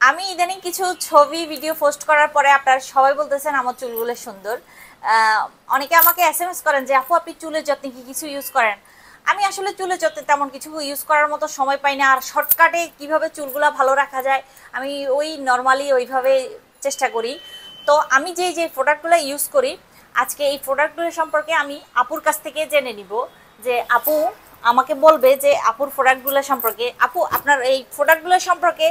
আমি ইদানিং কিছু ছবি ভিডিও পোস্ট করার পরে আপনারা সবাই বলতেছেন আমার চুলগুলো সুন্দর। অনেকে আমাকে এসএমএস করেন যে আপু আপনি চুলের যত্নে কি কিছু ইউজ করেন। আমি আসলে চুলের যত্নে তেমন কিছু ইউজ করার মতো সময় পাই না, আর শর্টকাটে কিভাবে চুলগুলো ভালো রাখা যায় আমি ওই নর্মালি ওইভাবে চেষ্টা করি। তো আমি যে যে প্রোডাক্টগুলো ইউজ করি, আজকে এই প্রোডাক্টগুলো সম্পর্কে আমি আপুর কাছ থেকে জেনে নিব। যে আপু আমাকে বলবে যে আপুর প্রোডাক্টগুলো সম্পর্কে, আপু আপনার এই প্রোডাক্টগুলো সম্পর্কে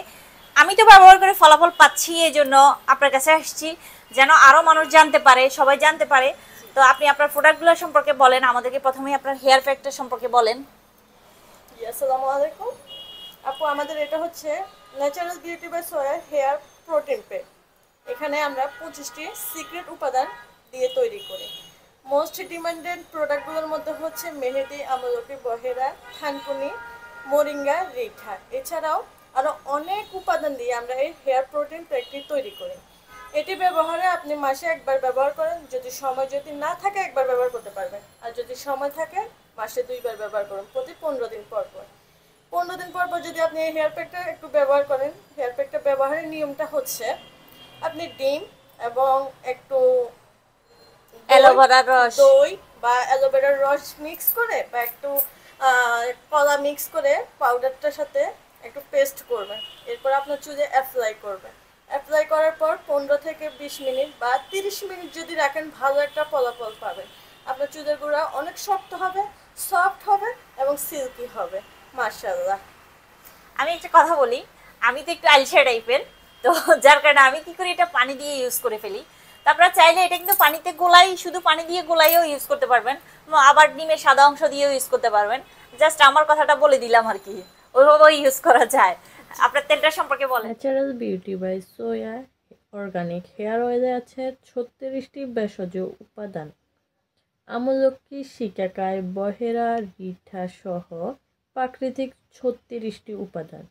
আমি তো ব্যবহার করে ফলাফল পাচ্ছি, এই জন্য আপনার কাছে আসছি যেন আরও মানুষ জানতে পারে, সবাই জানতে পারে। তো আপনি আপনার প্রোডাক্টগুলো সম্পর্কে বলেন আমাদেরকে, প্রথমে আপনার হেয়ার প্যাকটা সম্পর্কে বলেন। আসসালামু আলাইকুম আপু, আমাদের এটা হচ্ছে natural beauty by soya hair protein pack. এখানে আমরা 25টি সিক্রেট উপাদান দিয়ে তৈরি করি। মোস্ট ডিমান্ডেড প্রোডাক্টগুলোর মধ্যে হচ্ছে মেহেদি, আমলকি, বহেরা, থানকুনি, মোরিঙ্গা, রিঠা। এছাড়াও আরও অনেক উপাদান দিয়ে আমরা এই হেয়ার প্রোটিন প্যাকটি তৈরি করি। এটি ব্যবহারে আপনি মাসে একবার ব্যবহার করেন, যদি সময় না থাকে একবার ব্যবহার করতে পারবেন, আর যদি সময় থাকে মাসে 2বার ব্যবহার করুন, প্রতি 15 দিন পর পর। 15 দিন পর পর যদি আপনি এই হেয়ার প্যাকটা একটু ব্যবহার করেন, হেয়ার প্যাকটা ব্যবহারের নিয়মটা হচ্ছে আপনি ডিম এবং একটু অ্যালোভেরার রস। দই বা অ্যালোভেরার রস মিক্স করে বা একটু কলা মিক্স করে পাউডারটার সাথে একটু পেস্ট করবেন। এরপর আপনার চুলে অ্যাপ্লাই করবেন। অ্যাপ্লাই করার পর 15 থেকে 20 মিনিট বা 30 মিনিট যদি রাখেন, ভালো একটা ফলাফল পাবেন। আপনার চুলের গোড়া অনেক শক্ত হবে, সফট হবে এবং সিল্কি হবে। মাশাআল্লাহ। আমি একটা কথা বলি, আমি তো একটু আলসা টাইপের, তো যার কারণে আমি কি করি, এটা পানি দিয়ে ইউজ করে ফেলি। তো আপনারা চাইলে এটা কিন্তু পানিতে গোলাই, শুধু পানি দিয়ে গোলাইও ইউজ করতে পারবেন, আবার ডিমের সাদা অংশ দিয়েও ইউজ করতে পারবেন। জাস্ট আমার কথাটা বলে দিলাম আর কি, ওইভাবেও ইউজ করা যায়। আপনার তেলটা সম্পর্কে বলেন। Natural beauty by soya organic hair অয়েলে আছে 36টি ভেষজ উপাদান। আমলকি, শিকাকাই, বহেরা, রিঠা সহ প্রাকৃতিক 36টি উপাদান।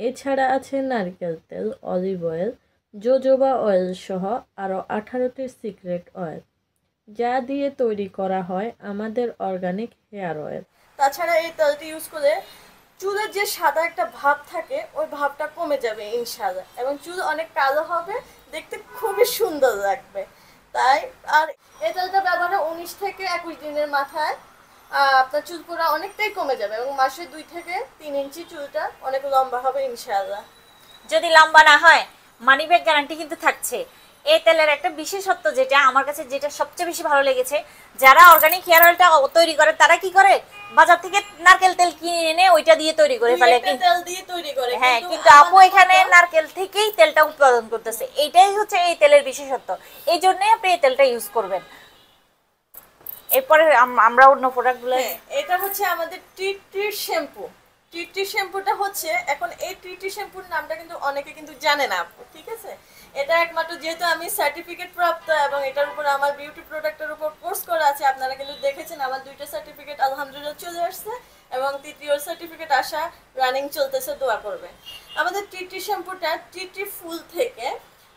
এছাড়া আছে নারকেল তেল, অলিভ অয়েল, জোজোবা অয়েল সহ আরও 18টি সিক্রেট অয়েল, যা দিয়ে তৈরি করা হয় আমাদের অর্গানিক হেয়ার অয়েল। তাছাড়া এই তেলটি ইউজ করে চুলের যে সাদা একটা ভাব থাকে ওই ভাবটা কমে যাবে ইনশাআল্লাহ, এবং চুল অনেক কালো হবে, দেখতে খুবই সুন্দর লাগবে। তাই আর এই তেলটা ব্যবহারে 19 থেকে 21 দিনের মাথায় আপনার চুল পুরা অনেকটাই কমে যাবে, এবং মাসে 2 থেকে 3 ইঞ্চি চুলটা অনেক লম্বা হবে ইনশাআল্লাহ। যদি লম্বা না হয় মানি ব্যাক গ্যারান্টি কিন্তু থাকছে। এই তেলের একটা বিশেষত্ব যেটা আমার কাছে যেটা সবচেয়ে বেশি ভালো লেগেছে, যারা অর্গানিক হেয়ার অয়েলটা তৈরি করে তারা কি করে, বাজার থেকে নারকেল তেল কিনে এনে ওইটা দিয়ে তৈরি করে ফেলে। তেল দিয়ে তৈরি করে, হ্যাঁ, কিন্তু আপু এখানে নারকেল থেকেই তেলটা উৎপাদন করতেছে, এইটাই হচ্ছে এই তেলের বিশেষত্ব। এই জন্যই আপনি এই তেলটা ইউজ করবেন। এরপরে আমরা অন্য প্রোডাক্টগুলো, এটা হচ্ছে আমাদের টি শ্যাম্পু। টি শ্যাম্পুটা হচ্ছে, এখন এই টি শ্যাম্পুর নামটা কিন্তু অনেকে কিন্তু জানে না আপু, ঠিক আছে। এটা একমাত্র যেহেতু আমি সার্টিফিকেট প্রাপ্ত এবং এটার উপর আমার বিউটি প্রোডাক্টের উপর কোর্স করা আছে, আপনারা কিন্তু দেখেছেন আমার 2টা সার্টিফিকেট আলহামদুলিল্লাহ চলে আসছে, এবং 3য় সার্টিফিকেট আসা রানিং চলতেছে, দোয়া করবেন। আমাদের টি শ্যাম্পুটা টি ফুল থেকে,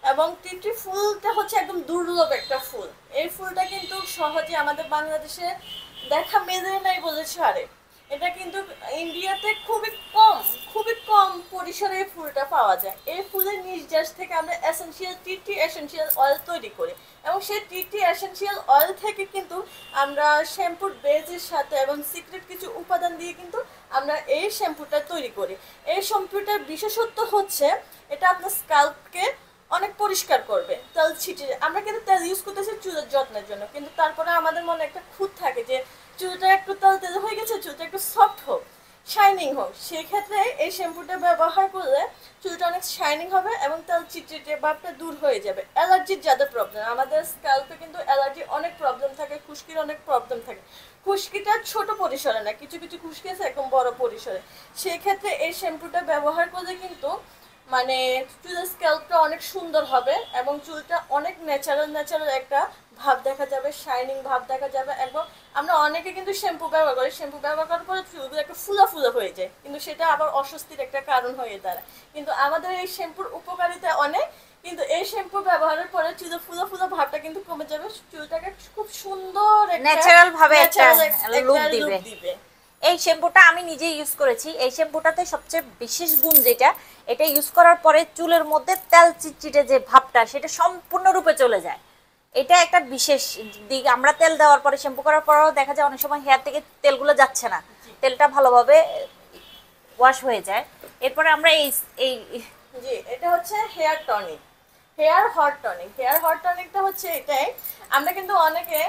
এবং টি ফুলটা হচ্ছে একদম দুর্লভ একটা ফুল। এই ফুলটা কিন্তু সহজে আমাদের বাংলাদেশে দেখা মেলে নাই বলে ছাড়ে। এটা কিন্তু ইন্ডিয়াতে খুবই কম পরিসরে এই ফুলটা পাওয়া যায়। এই ফুলের নির্যাস থেকে আমরা টি এসেনশিয়াল অয়েল তৈরি করি, এবং সেই টি এসেনশিয়াল অয়েল থেকে কিন্তু আমরা শ্যাম্পুর বেজের সাথে এবং সিক্রেট কিছু উপাদান দিয়ে কিন্তু আমরা এই শ্যাম্পুটা তৈরি করি। এই শ্যাম্পুটার বিশেষত্ব হচ্ছে এটা আপনার স্কাল্পকে অনেক পরিষ্কার করবে। তেল ছিটিয়ে আমরা কিন্তু তেল ইউজ করতেছি চুলের যত্নের জন্য, কিন্তু তারপরে আমাদের মনে একটা খুঁত থাকে যে চুলটা একটু তেল হয়ে গেছে, চুলটা একটু সফট হোক, শাইনিং হোক। সেক্ষেত্রে এই শ্যাম্পুটা ব্যবহার করলে চুলটা অনেক শাইনিং হবে এবং তেল চিটচিটে ভাবটা দূর হয়ে যাবে। অ্যালার্জির যাদের প্রবলেম, আমাদের স্ক্যাল্পে কিন্তু অ্যালার্জির অনেক প্রবলেম থাকে, খুশকির অনেক প্রবলেম থাকে। খুশকিটা ছোট পরিসরে না, কিছু কিছু খুশকি আছে একদম বড় পরিসরে। সেক্ষেত্রে এই শ্যাম্পুটা ব্যবহার করলে কিন্তু মানে চুলের স্ক্যাল্পটা অনেক সুন্দর হবে, এবং চুলটা অনেক ন্যাচারাল একটা ভাব দেখা যাবে, শাইনিং ভাব দেখা যাবে। এবং আমরা অনেকে কিন্তু শ্যাম্পু ব্যবহার করি, শ্যাম্পু ব্যবহার করার পরে চুলগুলো একটু ফুলা হয়ে যায়, কিন্তু সেটা আবার অস্বস্তির একটা কারণ হয়ে দাঁড়ায়। কিন্তু আমাদের এই শ্যাম্পুর উপকারিতা অনেক, কিন্তু এই শ্যাম্পু ব্যবহারের পরে চুলের ফুলা ভাবটা কিন্তু কমে যাবে, চুলটাকে খুব সুন্দর একটা ন্যাচারাল ভাবে একটা লুক দিবে। এই শ্যাম্পুটা আমি নিজে ইউজ করেছি। এই শ্যাম্পুটাতে সবচেয়ে বিশেষ গুণ যেটা, এটা ইউজ করার পরে চুলের মধ্যে তেল চিটচিটে যে ভাবটা সেটা সম্পূর্ণরূপে চলে যায়। এটা একটা বিশেষ দিক। আমরা তেল দেওয়ার পরে শ্যাম্পু করার পরেও দেখা যায় অনেক সময় হেয়ার থেকে তেলগুলো যাচ্ছে না, তেলটা ভালোভাবে ওয়াশ হয়ে যায়। এরপরে আমরা এই জি, এটা হচ্ছে hair tonic, hair hot tonic. Hair hot টনিকটা হচ্ছে এটাই, আমরা কিন্তু অনেকে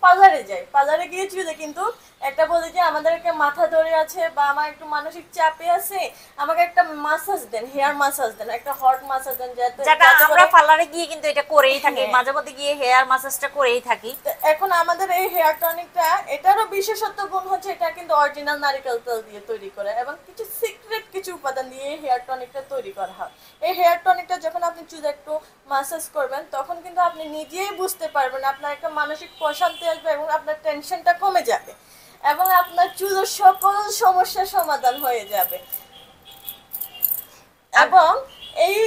পার্লারে যাই, পার্লারে গিয়ে চুলে কিন্তু একটা বলি যে আমাদের একটা মাথা ধরে আছে বা আমার একটু মানসিক চাপে আছে, আমাকে একটা মাসাজ দেন, হেয়ার মাসাজ দেন, একটা হট মাসাজ দেন, যেটা আমরা পার্লারে গিয়ে কিন্তু এটা করেই থাকি, মাঝে মধ্যে গিয়ে হেয়ার মাসাজটা করেই থাকি। এখন আমাদের এই হেয়ার টনিকটা, এটারও বিশেষত্ব গুণ হচ্ছে এটা কিন্তু অরিজিনাল নারকেল তেল দিয়ে তৈরি করে এবং কিছু সিক্রেট কিছু উপাদান দিয়ে হেয়ার টনিকটা তৈরি করা হয়। এই হেয়ার টনিকটা যখন আপনি চুলে একটু মাসাজ করবেন তখন কিন্তু আপনি নিজেই বুঝতে পারবেন আপনার একটা মানসিক প্রশান্তি আসবে এবং আপনার টেনশনটা কমে যাবে এবং আপনার চুলের সকল সমস্যার সমাধান হয়ে যাবে। এবং এই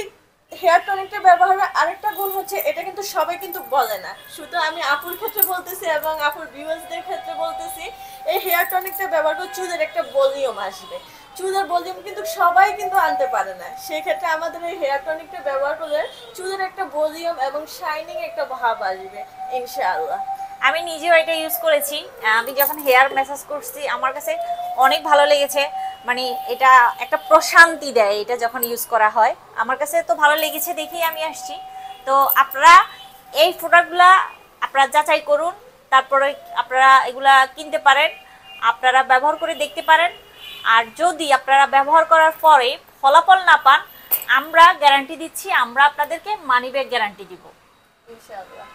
হেয়ার টনিকটা ব্যবহারের আরেকটা গুণ হচ্ছে এটা কিন্তু সবাই কিন্তু বলে না, শুধু আমি আপুর ক্ষেত্রে বলতেছি এবং আপুর ভিউয়ার্সদের ক্ষেত্রে বলতেছি, এই হেয়ার টনিকটা ব্যবহার করে চুলের একটা ভলিউম আসবে। চুলের ভলিউম কিন্তু সবাই কিন্তু আনতে পারে না, সেই ক্ষেত্রে আমাদের এই হেয়ার টনিকটা ব্যবহার করলে চুলের একটা ভলিউম এবং শাইনিং একটা ভাব আসবে ইনশাআল্লাহ। আমি নিজেও এটা ইউজ করেছি। আমি যখন হেয়ার ম্যাসাজ করছি আমার কাছে অনেক ভালো লেগেছে। মানে এটা একটা প্রশান্তি দেয় এটা যখন ইউজ করা হয়। আমার কাছে তো ভালো লেগেছে দেখেই আমি আসছি। তো আপনারা এই প্রোডাক্টগুলা আপনারা যাচাই করুন, তারপরে আপনারা এগুলা কিনতে পারেন, আপনারা ব্যবহার করে দেখতে পারেন। আর যদি আপনারা ব্যবহার করার পরে ফলাফল না পান, আমরা গ্যারান্টি দিচ্ছি, আমরা আপনাদেরকে মানি ব্যাক গ্যারান্টি দিব ইনশাআল্লাহ।